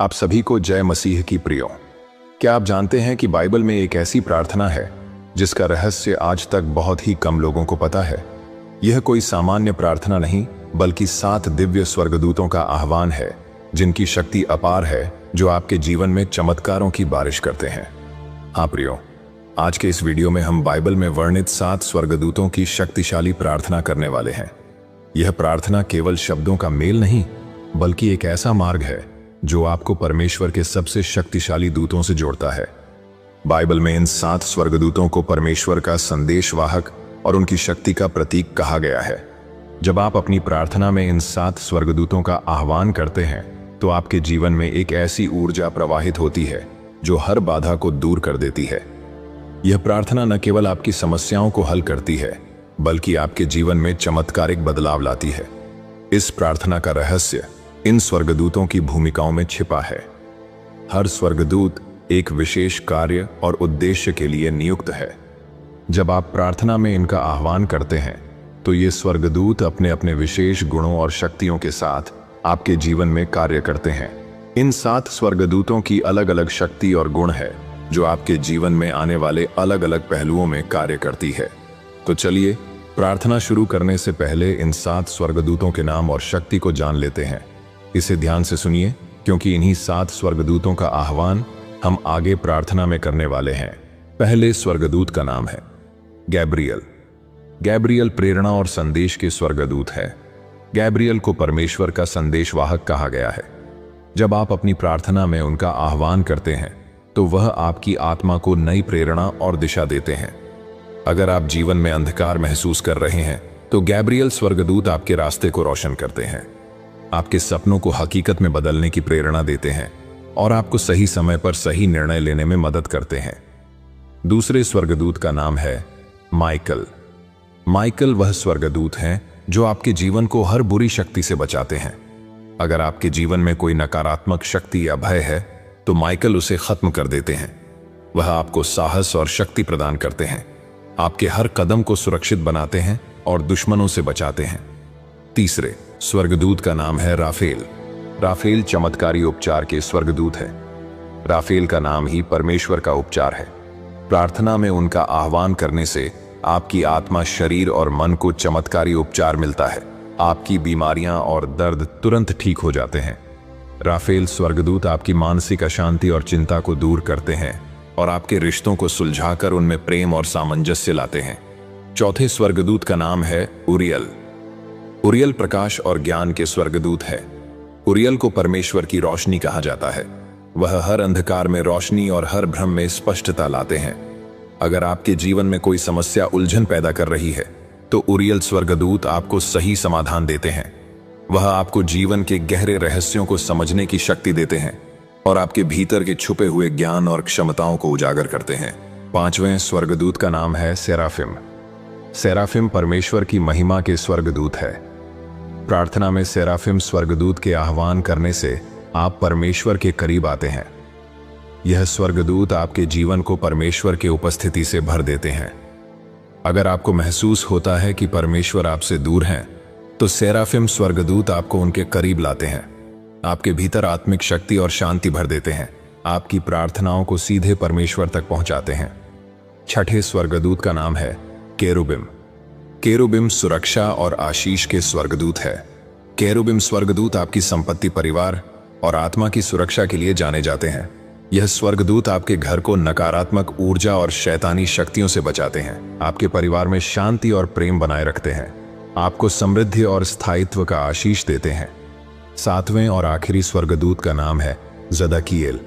आप सभी को जय मसीह की प्रियो। क्या आप जानते हैं कि बाइबल में एक ऐसी प्रार्थना है जिसका रहस्य आज तक बहुत ही कम लोगों को पता है। यह कोई सामान्य प्रार्थना नहीं बल्कि 7 दिव्य स्वर्गदूतों का आह्वान है जिनकी शक्ति अपार है, जो आपके जीवन में चमत्कारों की बारिश करते हैं। हाँ प्रियो, आज के इस वीडियो में हम बाइबल में वर्णित 7 स्वर्गदूतों की शक्तिशाली प्रार्थना करने वाले हैं। यह प्रार्थना केवल शब्दों का मेल नहीं बल्कि एक ऐसा मार्ग है जो आपको परमेश्वर के सबसे शक्तिशाली दूतों से जोड़ता है। बाइबल में इन 7 स्वर्गदूतों को परमेश्वर का संदेशवाहक और उनकी शक्ति का प्रतीक कहा गया है। जब आप अपनी प्रार्थना में इन 7 स्वर्गदूतों का आह्वान करते हैं तो आपके जीवन में एक ऐसी ऊर्जा प्रवाहित होती है जो हर बाधा को दूर कर देती है। यह प्रार्थना न केवल आपकी समस्याओं को हल करती है बल्कि आपके जीवन में चमत्कारिक बदलाव लाती है। इस प्रार्थना का रहस्य इन स्वर्गदूतों की भूमिकाओं में छिपा है। हर स्वर्गदूत एक विशेष कार्य और उद्देश्य के लिए नियुक्त है। जब आप प्रार्थना में इनका आह्वान करते हैं तो ये स्वर्गदूत अपने अपने विशेष गुणों और शक्तियों के साथ आपके जीवन में कार्य करते हैं। इन 7 स्वर्गदूतों की अलग अलग शक्ति और गुण है जो आपके जीवन में आने वाले अलग अलग पहलुओं में कार्य करती है। तो चलिए प्रार्थना शुरू करने से पहले इन 7 स्वर्गदूतों के नाम और शक्ति को जान लेते हैं। इसे ध्यान से सुनिए क्योंकि इन्हीं 7 स्वर्गदूतों का आह्वान हम आगे प्रार्थना में करने वाले हैं। पहले स्वर्गदूत का नाम है गैब्रियल। गैब्रियल प्रेरणा और संदेश के स्वर्गदूत है। गैब्रियल को परमेश्वर का संदेशवाहक कहा गया है। जब आप अपनी प्रार्थना में उनका आह्वान करते हैं तो वह आपकी आत्मा को नई प्रेरणा और दिशा देते हैं। अगर आप जीवन में अंधकार महसूस कर रहे हैं तो गैब्रियल स्वर्गदूत आपके रास्ते को रोशन करते हैं, आपके सपनों को हकीकत में बदलने की प्रेरणा देते हैं और आपको सही समय पर सही निर्णय लेने में मदद करते हैं। दूसरे स्वर्गदूत का नाम है माइकल। माइकल वह स्वर्गदूत हैं जो आपके जीवन को हर बुरी शक्ति से बचाते हैं। अगर आपके जीवन में कोई नकारात्मक शक्ति या भय है तो माइकल उसे खत्म कर देते हैं। वह आपको साहस और शक्ति प्रदान करते हैं, आपके हर कदम को सुरक्षित बनाते हैं और दुश्मनों से बचाते हैं। तीसरे स्वर्गदूत का नाम है राफेल। राफेल चमत्कारी उपचार के स्वर्गदूत है। राफेल का नाम ही परमेश्वर का उपचार है। प्रार्थना में उनका आह्वान करने से आपकी आत्मा, शरीर और मन को चमत्कारी उपचार मिलता है। आपकी बीमारियां और दर्द तुरंत ठीक हो जाते हैं। राफेल स्वर्गदूत आपकी मानसिक अशांति और चिंता को दूर करते हैं और आपके रिश्तों को सुलझाकर उनमें प्रेम और सामंजस्य लाते हैं। चौथे स्वर्गदूत का नाम है उरियल। उरियल प्रकाश और ज्ञान के स्वर्गदूत है। उरियल को परमेश्वर की रोशनी कहा जाता है। वह हर अंधकार में रोशनी और हर भ्रम में स्पष्टता लाते हैं। अगर आपके जीवन में कोई समस्या उलझन पैदा कर रही है तो उरियल स्वर्गदूत आपको सही समाधान देते हैं। वह आपको जीवन के गहरे रहस्यों को समझने की शक्ति देते हैं और आपके भीतर के छुपे हुए ज्ञान और क्षमताओं को उजागर करते हैं। पांचवें स्वर्गदूत का नाम है सेराफिम। सेराफिम परमेश्वर की महिमा के स्वर्गदूत है। प्रार्थना में सेराफिम स्वर्गदूत के आह्वान करने से आप परमेश्वर के करीब आते हैं। यह स्वर्गदूत आपके जीवन को परमेश्वर के उपस्थिति से भर देते हैं। अगर आपको महसूस होता है कि परमेश्वर आपसे दूर हैं तो सेराफिम स्वर्गदूत आपको उनके करीब लाते हैं, आपके भीतर आत्मिक शक्ति और शांति भर देते हैं, आपकी प्रार्थनाओं को सीधे परमेश्वर तक पहुंचाते हैं। छठे स्वर्गदूत का नाम है केरुबिम। केरुबिम सुरक्षा और आशीष के स्वर्गदूत है। केरुबिम स्वर्गदूत आपकी संपत्ति, परिवार और आत्मा की सुरक्षा के लिए जाने जाते हैं। यह स्वर्गदूत आपके घर को नकारात्मक ऊर्जा और शैतानी शक्तियों से बचाते हैं, आपके परिवार में शांति और प्रेम बनाए रखते हैं, आपको समृद्धि और स्थायित्व का आशीष देते हैं। सातवें और आखिरी स्वर्गदूत का नाम है जदकिएल।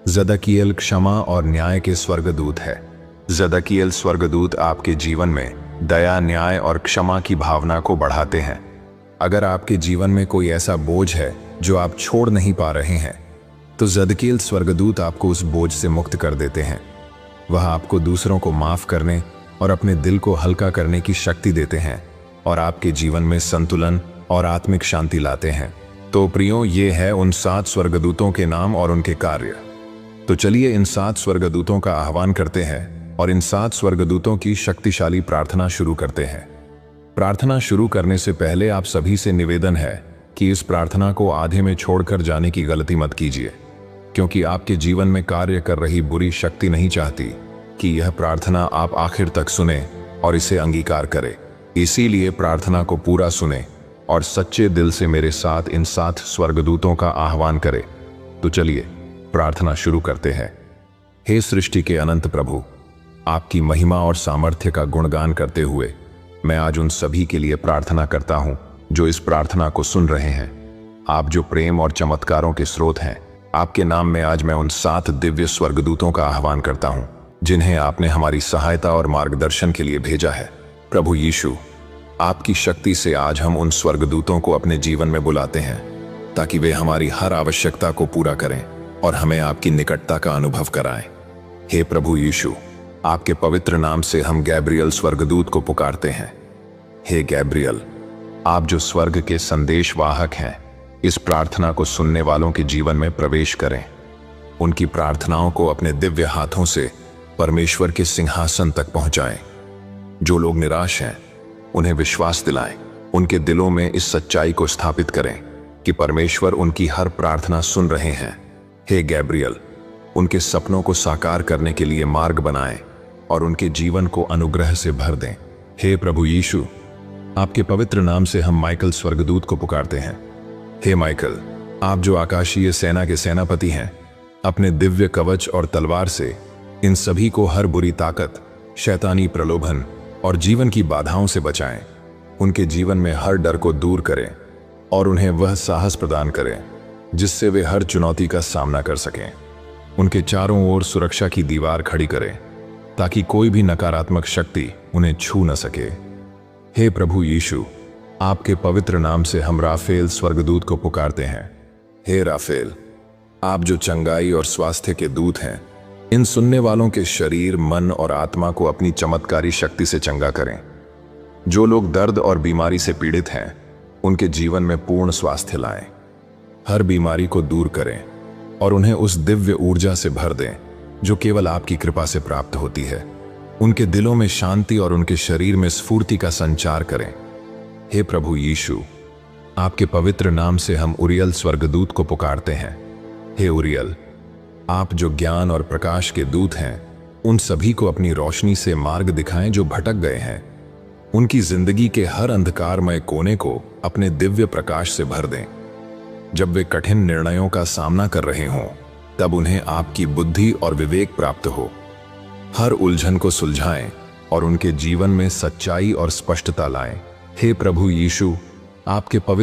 जदकिएल क्षमा और न्याय के स्वर्गदूत है। जदकिएल स्वर्गदूत आपके जीवन में दया, न्याय और क्षमा की भावना को बढ़ाते हैं। अगर आपके जीवन में कोई ऐसा बोझ है जो आप छोड़ नहीं पा रहे हैं तो जदकिएल स्वर्गदूत आपको उस बोझ से मुक्त कर देते हैं। वह आपको दूसरों को माफ करने और अपने दिल को हल्का करने की शक्ति देते हैं और आपके जीवन में संतुलन और आत्मिक शांति लाते हैं। तो प्रियो, ये है उन 7 स्वर्गदूतों के नाम और उनके कार्य। तो चलिए इन 7 स्वर्गदूतों का आह्वान करते हैं और इन 7 स्वर्गदूतों की शक्तिशाली प्रार्थना शुरू करते हैं। प्रार्थना शुरू करने से पहले आप सभी से निवेदन है कि इस प्रार्थना को आधे में छोड़कर जाने की गलती मत कीजिए। क्योंकि आपके जीवन में कार्य कर रही बुरी शक्ति नहीं चाहती कि यह प्रार्थना आप आखिर तक सुने और इसे अंगीकार करें। इसीलिए प्रार्थना को पूरा सुने और सच्चे दिल से मेरे साथ इन 7 स्वर्गदूतों का आह्वान करें। तो चलिए प्रार्थना शुरू करते हैं। हे सृष्टि के अनंत प्रभु, आपकी महिमा और सामर्थ्य का गुणगान करते हुए मैं आज उन सभी के लिए प्रार्थना करता हूं जो इस प्रार्थना को सुन रहे हैं। आप जो प्रेम और चमत्कारों के स्रोत हैं, आपके नाम में आज मैं उन 7 दिव्य स्वर्गदूतों का आह्वान करता हूं जिन्हें आपने हमारी सहायता और मार्गदर्शन के लिए भेजा है। प्रभु यीशु, आपकी शक्ति से आज हम उन स्वर्गदूतों को अपने जीवन में बुलाते हैं ताकि वे हमारी हर आवश्यकता को पूरा करें और हमें आपकी निकटता का अनुभव कराएं। हे प्रभु यीशु, आपके पवित्र नाम से हम गैब्रियल स्वर्गदूत को पुकारते हैं। हे गैब्रियल, आप जो स्वर्ग के संदेशवाहक हैं, इस प्रार्थना को सुनने वालों के जीवन में प्रवेश करें। उनकी प्रार्थनाओं को अपने दिव्य हाथों से परमेश्वर के सिंहासन तक पहुंचाएं। जो लोग निराश हैं, उन्हें विश्वास दिलाएं। उनके दिलों में इस सच्चाई को स्थापित करें कि परमेश्वर उनकी हर प्रार्थना सुन रहे हैं। हे गैब्रियल, उनके सपनों को साकार करने के लिए मार्ग बनाएं और उनके जीवन को अनुग्रह से भर दें। हे प्रभु यीशु, आपके पवित्र नाम से हम माइकल स्वर्गदूत को पुकारते हैं। हे माइकल, आप जो आकाशीय सेना के सेनापति हैं, अपने दिव्य कवच और तलवार से इन सभी को हर बुरी ताकत, शैतानी प्रलोभन और जीवन की बाधाओं से बचाएं। उनके जीवन में हर डर को दूर करें और उन्हें वह साहस प्रदान करें जिससे वे हर चुनौती का सामना कर सकें। उनके चारों ओर सुरक्षा की दीवार खड़ी करें ताकि कोई भी नकारात्मक शक्ति उन्हें छू न सके। हे प्रभु यीशु, आपके पवित्र नाम से हम राफेल स्वर्गदूत को पुकारते हैं। हे राफेल, आप जो चंगाई और स्वास्थ्य के दूत हैं, इन सुनने वालों के शरीर, मन और आत्मा को अपनी चमत्कारी शक्ति से चंगा करें। जो लोग दर्द और बीमारी से पीड़ित हैं, उनके जीवन में पूर्ण स्वास्थ्य लाएं। हर बीमारी को दूर करें और उन्हें उस दिव्य ऊर्जा से भर दें जो केवल आपकी कृपा से प्राप्त होती है। उनके दिलों में शांति और उनके शरीर में स्फूर्ति का संचार करें। हे प्रभु यीशु, आपके पवित्र नाम से हम उरियल स्वर्गदूत को पुकारते हैं। हे उरियल, आप जो ज्ञान और प्रकाश के दूत हैं, उन सभी को अपनी रोशनी से मार्ग दिखाएं जो भटक गए हैं। उनकी जिंदगी के हर अंधकारमय कोने को अपने दिव्य प्रकाश से भर दें। जब वे कठिन निर्णयों का सामना कर रहे हों, तब उन्हें आपकी बुद्धि और विवेक प्राप्त हो। हर उलझन को सुलझाएं और उनके जीवन में सच्चाई और स्पष्टता लाएं। हे प्रभु यीशु, आपके पवित्र